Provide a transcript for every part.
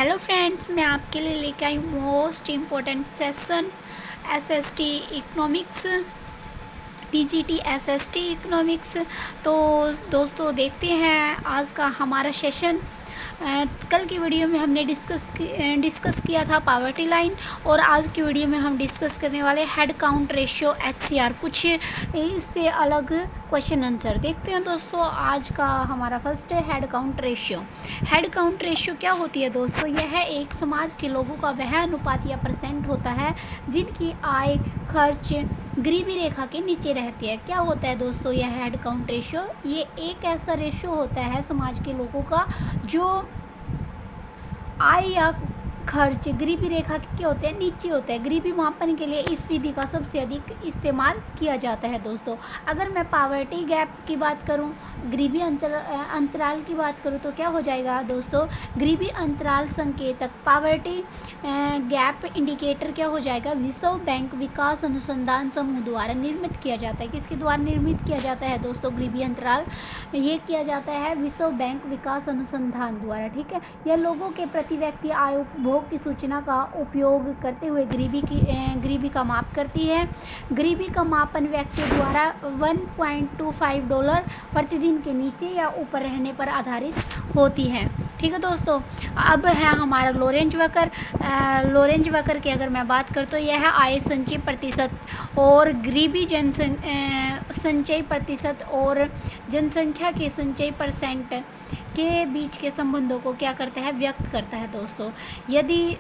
Hello friends, मैं आपके लिए लेकर आई हूँ most important session SST economics, TGT SST economics. तो दोस्तों देखते हैं आज का हमारा सेशन। कल की वीडियो में हमने डिस्कस किया था पावर्टी लाइन, और आज की वीडियो में हम डिस्कस करने वाले हेड काउंट रेशियो एचसीआर, कुछ इससे अलग क्वेश्चन आंसर देखते हैं। दोस्तों आज का हमारा फर्स्ट है head count ratio. Head count ratio क्या होती है दोस्तों? यह एक समाज के लोगों का वह अनुपात या परसेंट होता है जिनकी आय खर्च गरीबी रेखा के नीचे रहती है। क्या होता है दोस्तों यह हेड काउंट रेशियो? ये एक ऐसा रेशियो होता है समाज के लोगों का जो आय या खर्च गरीबी रेखा के होते हैं नीचे होते हैं। गरीबी मापन के लिए इस विधि का सबसे अधिक इस्तेमाल किया जाता है दोस्तों। अगर मैं पावर्टी गैप की बात करूं, गरीबी अंतराल की बात करूं, तो क्या हो जाएगा दोस्तों? गरीबी अंतराल संकेतक पावर्टी गैप इंडिकेटर क्या हो जाएगा? विश्व बैंक विकास अनुसंधान समूह द्वारा निर्मित किया जाता है। किसके द्वारा निर्मित किया जाता है दोस्तों गरीबी अंतराल? ये किया जाता है विश्व बैंक विकास अनुसंधान द्वारा। ठीक है, यह लोगों के प्रति व्यक्ति आय उपभोग की सूचना का उपयोग करते हुए गरीबी का माप करती है। गरीबी का मापन व्यक्ति द्वारा $1.25 प्रतिदिन के नीचे या ऊपर रहने पर आधारित होती है। ठीक है दोस्तों, अब है हमारा लोरेंज वक्र। लोरेंज वक्र की अगर मैं बात करूँ तो यह आय संचय प्रतिशत और गरीबी संचय प्रतिशत और जनसंख्या के संचय परसेंट के बीच के संबंधों को क्या करता है? व्यक्त करता है दोस्तों। यदि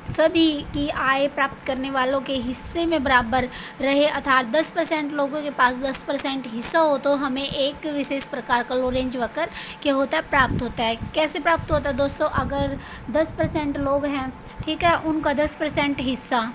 सभी की आय प्राप्त करने वालों के हिस्से में बराबर रहे, अर्थात 10% लोगों के पास 10% हिस्सा हो, तो हमें एक विशेष प्रकार का लोरेंज वक्र क्या होता है? प्राप्त होता है। कैसे प्राप्त होता है दोस्तों? अगर 10% लोग हैं, ठीक है, उनका 10% हिस्सा,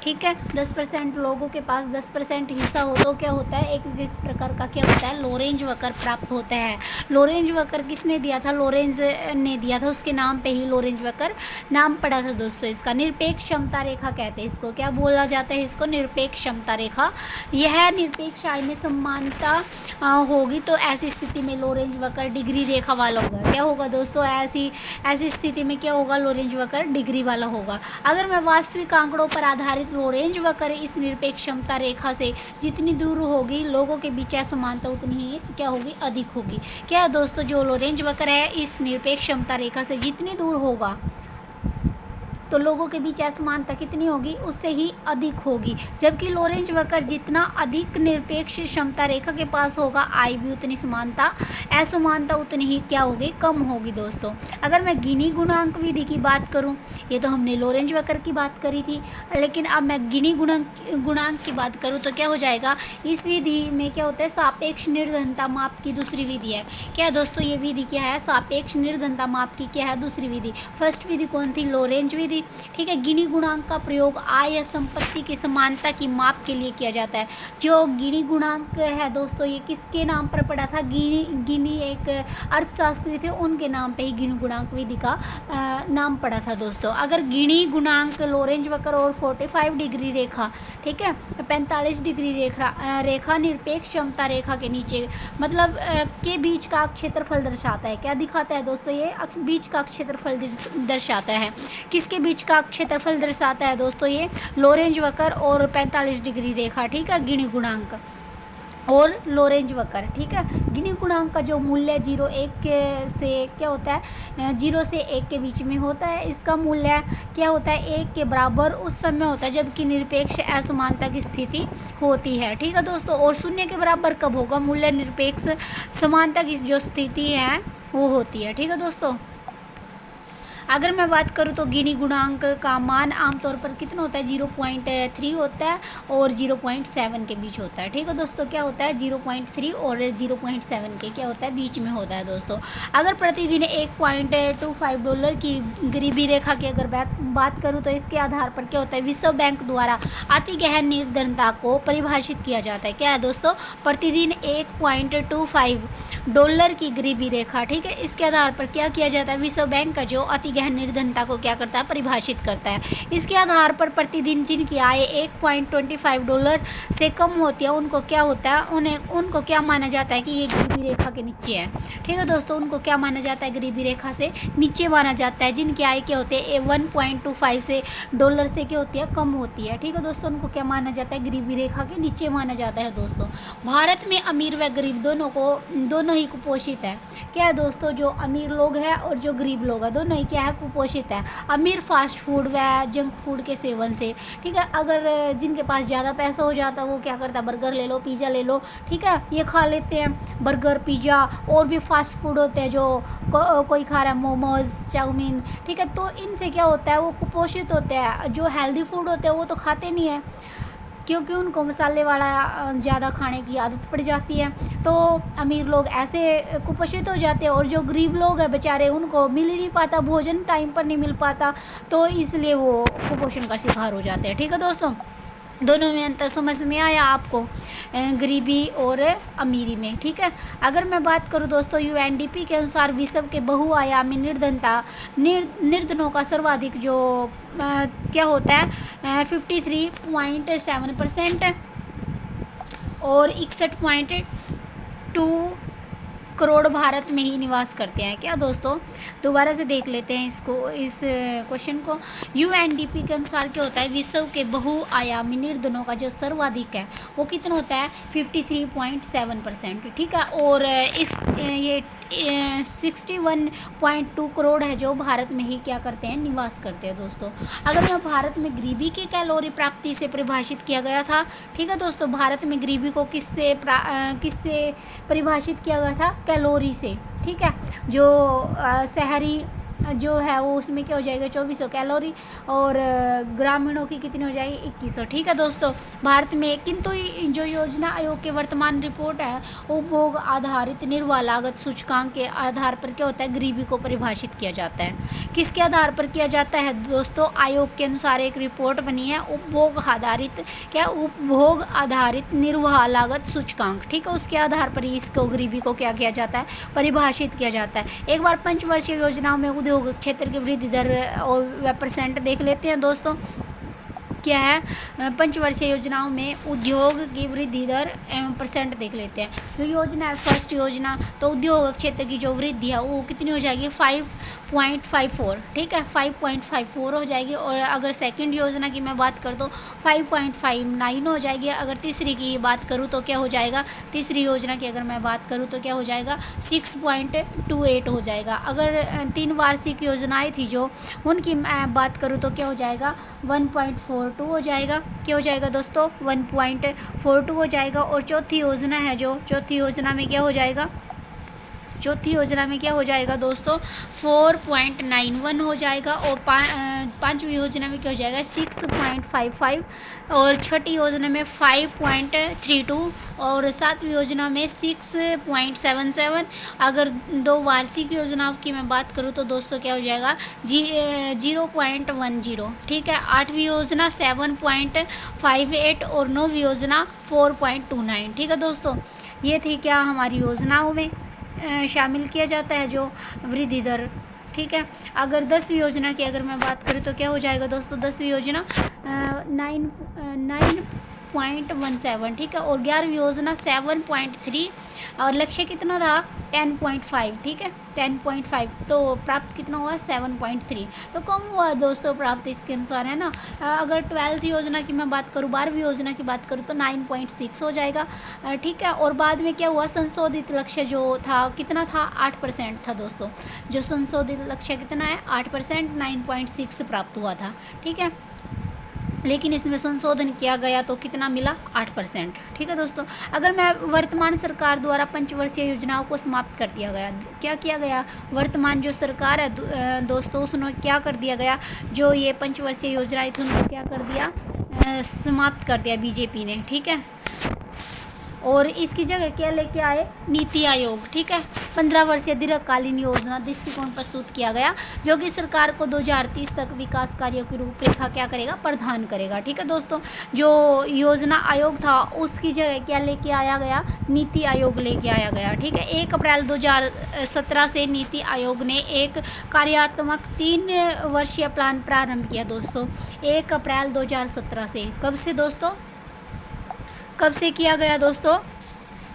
ठीक है, 10% लोगों के पास 10% हिस्सा हो तो क्या होता है? एक विशेष प्रकार का क्या होता है? लोरेंज वक्र प्राप्त होता है। लोरेंज वक्र किसने दिया था? लोरेंज ने दिया था, उसके नाम पे ही लोरेंज वक्र नाम पड़ा था दोस्तों। इसका निरपेक्ष क्षमता रेखा कहते हैं इसको। क्या बोला जाता है इसको? निरपेक्ष क्षमता रेखा। यह निरपेक्ष आय में समानता होगी तो ऐसी स्थिति में लोरेंज वक्र डिग्री रेखा वाला होगा। क्या होगा दोस्तों? ऐसी स्थिति में क्या होगा? लोरेंज वक्र डिग्री वाला होगा। अगर मैं वास्तविक आंकड़ों पर आधारित लोरेंज वक्र इस निरपेक्ष क्षमता रेखा से जितनी दूर होगी, लोगों के बीच असमानता उतनी ही क्या होगी? अधिक होगी। क्या दोस्तों? जो लोरेंज वक्र है इस निरपेक्ष क्षमता रेखा से जितनी दूर होगा तो लोगों के बीच असमानता कितनी होगी? उससे ही अधिक होगी। जबकि लोरेंज वक्र जितना अधिक निरपेक्ष क्षमता रेखा के पास होगा, आय भी उतनी असमानता उतनी ही क्या होगी? कम होगी दोस्तों। अगर मैं गिनी गुणांक विधि की बात करूं, ये तो हमने लोरेंज वक्र की बात करी थी, लेकिन अब मैं गिनी गुणांक की बात करूं तो क्या हो जाएगा? इस विधि में क्या होता है? सापेक्ष निर्धनता माप की दूसरी विधि है। क्या दोस्तों? ये विधि क्या है? सापेक्ष निर्धनता माप की क्या है? दूसरी विधि। फर्स्ट विधि कौन थी? लोरेंज विधि। ठीक है, गिनी गुणांक का प्रयोग आय या संपत्ति की समानता की माप के लिए किया जाता है। जो गिनी गुणांक है दोस्तों, ये किसके नाम पर पड़ा था? गिनी एक अर्थशास्त्री थे, उनके नाम पे ही गिनी गुणांक विधि का नाम पड़ा था दोस्तों। अगर गिनी गुणांक, लोरेंज वक्र और 45 डिग्री रेखा, ठीक है, 45 डिग्री रेखा निरपेक्ष क्षमता रेखा के नीचे मतलब के बीच का क्षेत्रफल दर्शाता है। क्या दिखाता है दोस्तों? ये बीच का क्षेत्रफल दर्शाता है। किसके बीच का क्षेत्रफल दर्शाता है दोस्तों? ये लोरेंज वक्र और 45 डिग्री रेखा। ठीक है, गिनी गुणांक और लोरेंज वक्र। ठीक है, गिनी गुणांक का जो मूल्य 0 से क्या होता है? 0 से 1 के बीच में होता है। इसका मूल्य क्या होता है? 1 के बराबर उस समय होता है जबकि निरपेक्ष असमानता की स्थिति होती है। ठीक है दोस्तों, और 0 के बराबर कब होगा? मूल्य निरपेक्ष समानता की जो स्थिति है वो होती है। ठीक है दोस्तों, अगर मैं बात करूँ तो गिनी गुणांक का मान आमतौर पर कितना होता है? 0.3 होता है और 0.7 के बीच होता है। ठीक है दोस्तों, क्या होता है? 0.3 और 0.7 के क्या होता है? बीच में होता है दोस्तों। अगर प्रतिदिन $1.25 की गरीबी रेखा की अगर बात करूँ तो इसके आधार पर क्या होता है? विश्व बैंक द्वारा अति गहन निर्धनता को परिभाषित किया जाता है। क्या है दोस्तों? प्रतिदिन $1.25 की गरीबी रेखा। ठीक है, इसके आधार पर क्या किया जाता है? विश्व बैंक का जो अति गहन निर्धनता को क्या करता है, परिभाषित करता है। इसके आधार पर प्रतिदिन जिनकी आय $1.25 से कम होती है उनको क्या होता है, उनको क्या माना जाता है कि ये गरीबी रेखा के नीचे है। ठीक है दोस्तों, उनको क्या माना जाता है, गरीबी रेखा से नीचे माना जाता है। जिनकी आय क्या होती है, $1.25 से क्या होती है, कम होती है। ठीक है दोस्तों, उनको क्या माना जाता है, गरीबी रेखा के नीचे माना जाता है। दोस्तों भारत में अमीर व गरीब दोनों ही कुपोषित है। क्या है दोस्तों, जो अमीर लोग हैं और जो गरीब लोग हैं दोनों ही क्या है, कुपोषित है। अमीर फास्ट फूड व जंक फूड के सेवन से, ठीक है, अगर जिनके पास ज़्यादा पैसा हो जाता है वो क्या करता है, बर्गर ले लो, पिज़्ज़ा ले लो, ठीक है, ये खा लेते हैं। बर्गर, पिज़्ज़ा और भी फास्ट फूड होते हैं जो कोई खा रहा है, मोमोज, चाउमीन, ठीक है, तो इनसे क्या होता है, वो कुपोषित होते हैं। जो हेल्दी फूड होते हैं वो तो खाते नहीं है, क्योंकि उनको मसाले वाला ज़्यादा खाने की आदत पड़ जाती है। तो अमीर लोग ऐसे कुपोषित हो जाते हैं, और जो गरीब लोग हैं बेचारे, उनको मिल ही नहीं पाता, भोजन टाइम पर नहीं मिल पाता, तो इसलिए वो कुपोषण का शिकार हो जाते हैं। ठीक है दोस्तों, दोनों में अंतर समझ में आया आपको, गरीबी और अमीरी में। ठीक है, अगर मैं बात करूं दोस्तों, यूएनडीपी के अनुसार विश्व के बहुआयामी निर्धनों का सर्वाधिक जो क्या होता है, 53.7% और 61.2 करोड़ भारत में ही निवास करते हैं। क्या दोस्तों, दोबारा से देख लेते हैं इस क्वेश्चन को। यूएनडीपी के अनुसार क्या होता है, विश्व के बहुआयामी निर्धनों का जो सर्वाधिक है वो कितना होता है, 53.7%। ठीक है, और ये 61.2 करोड़ है जो भारत में ही क्या करते हैं, निवास करते हैं। दोस्तों अगर मैं भारत में गरीबी की कैलोरी प्राप्ति से परिभाषित किया गया था। ठीक है दोस्तों, भारत में गरीबी को किससे परिभाषित किया गया था, कैलोरी से। ठीक है, जो शहरी जो है वो उसमें क्या हो जाएगा, 2400 कैलोरी, और ग्रामीणों की कितनी हो जाएगी, 2100। ठीक है दोस्तों, भारत में किंतु जो योजना आयोग के वर्तमान रिपोर्ट है, उपभोग आधारित निर्वाह लागत सूचकांक के आधार पर क्या होता है, गरीबी को परिभाषित किया जाता है। किसके आधार पर किया जाता है दोस्तों, आयोग के अनुसार एक रिपोर्ट बनी है, उपभोग आधारित निर्वाह लागत सूचकांक। ठीक है, उसके आधार पर इसको गरीबी को क्या किया जाता है, परिभाषित किया जाता है। एक बार पंचवर्षीय योजनाओं में उद्योग क्षेत्र की वृद्धि दर और % देख लेते हैं। दोस्तों क्या है, पंचवर्षीय योजनाओं में उद्योग की वृद्धि दर एवं % देख लेते हैं। जो योजना है फर्स्ट योजना, तो उद्योग क्षेत्र की जो वृद्धि है वो कितनी हो जाएगी, 5.54। ठीक है, 5.54 हो जाएगी। और अगर सेकंड योजना की मैं बात कर तो 5.59 हो जाएगी। अगर तीसरी की बात करूँ तो क्या हो जाएगा, तीसरी योजना की अगर मैं बात करूँ तो क्या हो जाएगा, 6.28 हो जाएगा। अगर 3 वार्षिक योजनाएं थी जो, उनकी मैं बात करूँ तो क्या हो जाएगा, 1.42 हो जाएगा। क्या हो जाएगा दोस्तों, 1.42 हो जाएगा। और चौथी योजना है जो, चौथी योजना में क्या हो जाएगा, चौथी योजना में क्या हो जाएगा दोस्तों, 4.91 हो जाएगा। और पांचवी योजना में क्या हो जाएगा, 6.55। और छठी योजना में 5.32। और सातवीं योजना में 6.77। अगर 2 वार्षिक योजनाओं की मैं बात करूँ तो दोस्तों क्या हो जाएगा, 0.10। ठीक है, 8वीं योजना 7.58 और 9वीं योजना 4.29। ठीक है दोस्तों, ये थी क्या हमारी योजनाओं में शामिल किया जाता है जो वृद्धि दर। ठीक है, अगर 10वीं योजना की अगर मैं बात करूँ तो क्या हो जाएगा दोस्तों, 10वीं योजना 9.17। ठीक है, और 11वीं योजना 7.3। और लक्ष्य कितना था, 10.5। ठीक है, 10.5, तो प्राप्त कितना हुआ, 7.3। तो कम हुआ दोस्तों प्राप्त इसके अनुसार, है ना। अगर 12th योजना की मैं बात करूँ, 12वीं योजना की बात करूँ तो 9.6 हो जाएगा। ठीक है, और बाद में क्या हुआ, संशोधित लक्ष्य जो था कितना था, 8% था दोस्तों। जो संशोधित लक्ष्य कितना है, 8%, 9.6 प्राप्त हुआ था। ठीक है, लेकिन इसमें संशोधन किया गया तो कितना मिला, 8%। ठीक है दोस्तों, अगर मैं वर्तमान सरकार द्वारा पंचवर्षीय योजनाओं को समाप्त कर दिया गया, क्या किया गया, वर्तमान जो सरकार है दोस्तों उसने क्या कर दिया गया, जो ये पंचवर्षीय योजनाएं थी उनको क्या कर दिया, समाप्त कर दिया बीजेपी ने। ठीक है, और इसकी जगह क्या लेके आए, नीति आयोग। ठीक है, 15 वर्षीय दीर्घकालीन योजना दृष्टिकोण प्रस्तुत किया गया, जो कि सरकार को 2030 तक विकास कार्यों की रूपरेखा क्या करेगा, प्रदान करेगा। ठीक है दोस्तों, जो योजना आयोग था उसकी जगह क्या लेके आया गया, नीति आयोग लेके आया गया। ठीक है, 1 अप्रैल 2017 से नीति आयोग ने एक कार्यात्मक 3 वर्षीय प्लान प्रारंभ किया दोस्तों। 1 अप्रैल 2017 से, कब से दोस्तों, कब से किया गया दोस्तों,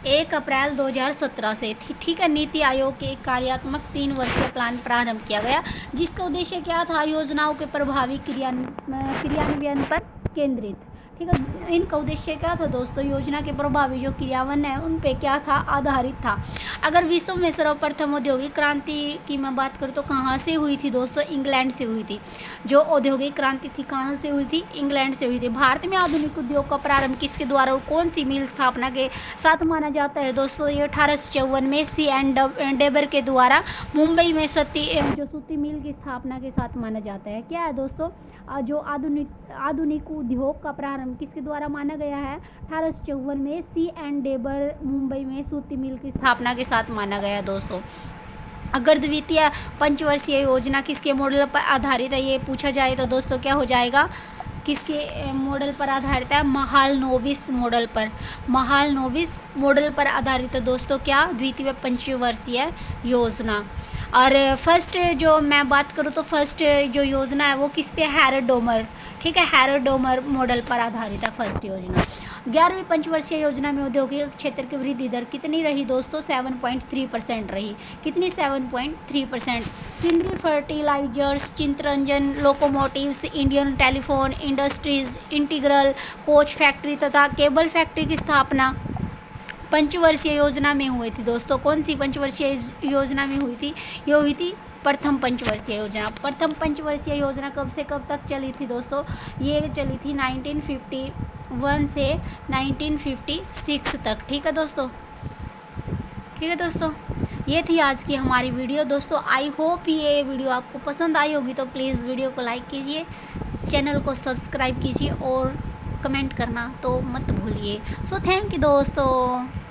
1 अप्रैल 2017 से। ठीक है, नीति आयोग के एक कार्यात्मक 3 वर्षीय प्लान प्रारंभ किया गया, जिसका उद्देश्य क्या था, योजनाओं के प्रभावी क्रियान्वयन पर केंद्रित। ठीक है, इनका उद्देश्य क्या था दोस्तों, योजना के प्रभावी जो क्रियान्वयन है उन पे क्या था, आधारित था। अगर विश्व में सर्वप्रथम औद्योगिक क्रांति की मैं बात करूँ तो कहाँ से हुई थी दोस्तों, इंग्लैंड से हुई थी। जो औद्योगिक क्रांति थी कहाँ से हुई थी, इंग्लैंड से हुई थी। भारत में आधुनिक उद्योग का प्रारंभ किसके द्वारा और कौन सी मिल स्थापना के साथ माना जाता है दोस्तों, ये 1854 में सी एंड डेबर के द्वारा मुंबई में सूती मिल की स्थापना के साथ माना जाता है। क्या है दोस्तों, जो आधुनिक उद्योग का प्रारंभ किसके द्वारा माना गया है, 1854 में सी एंड डेबर मुंबई में सूती मिल की स्थापना के साथ माना गया दोस्तों। अगर द्वितीय पंचवर्षीय योजना किसके मॉडल पर आधारित है, ये पूछा जाए तो दोस्तों क्या हो जाएगा, किसके मॉडल पर आधारित है, महालनोबिस मॉडल पर। महालनोबिस मॉडल पर आधारित है दोस्तों क्या, द्वितीय पंचवर्षीय योजना। और फर्स्ट जो मैं बात करूँ तो फर्स्ट जो योजना है वो किस पे, हैरोल्ड डोमर। ठीक है, हैरोल्ड डोमर मॉडल पर आधारित है फर्स्ट योजना। 11वीं पंचवर्षीय योजना में औद्योगिक क्षेत्र की वृद्धि दर कितनी रही दोस्तों, 7.3% रही। कितनी, 7.3%। सिंदरी फर्टिलाइजर्स, चितरंजन लोकोमोटिव्स, इंडियन टेलीफोन इंडस्ट्रीज, इंटीग्रल कोच फैक्ट्री तथा केबल फैक्ट्री की स्थापना पंचवर्षीय योजना में हुई थी दोस्तों। कौन सी पंचवर्षीय योजना में हुई थी, ये हुई थी प्रथम पंचवर्षीय योजना। प्रथम पंचवर्षीय योजना कब से कब तक चली थी दोस्तों, ये चली थी 1951 से 1956 तक। ठीक है दोस्तों, ठीक है दोस्तों, ये थी आज की हमारी वीडियो दोस्तों। आई होप ये वीडियो आपको पसंद आई होगी, तो प्लीज़ वीडियो को लाइक कीजिए, चैनल को सब्सक्राइब कीजिए और कमेंट करना तो मत भूलिए। सो थैंक यू दोस्तों।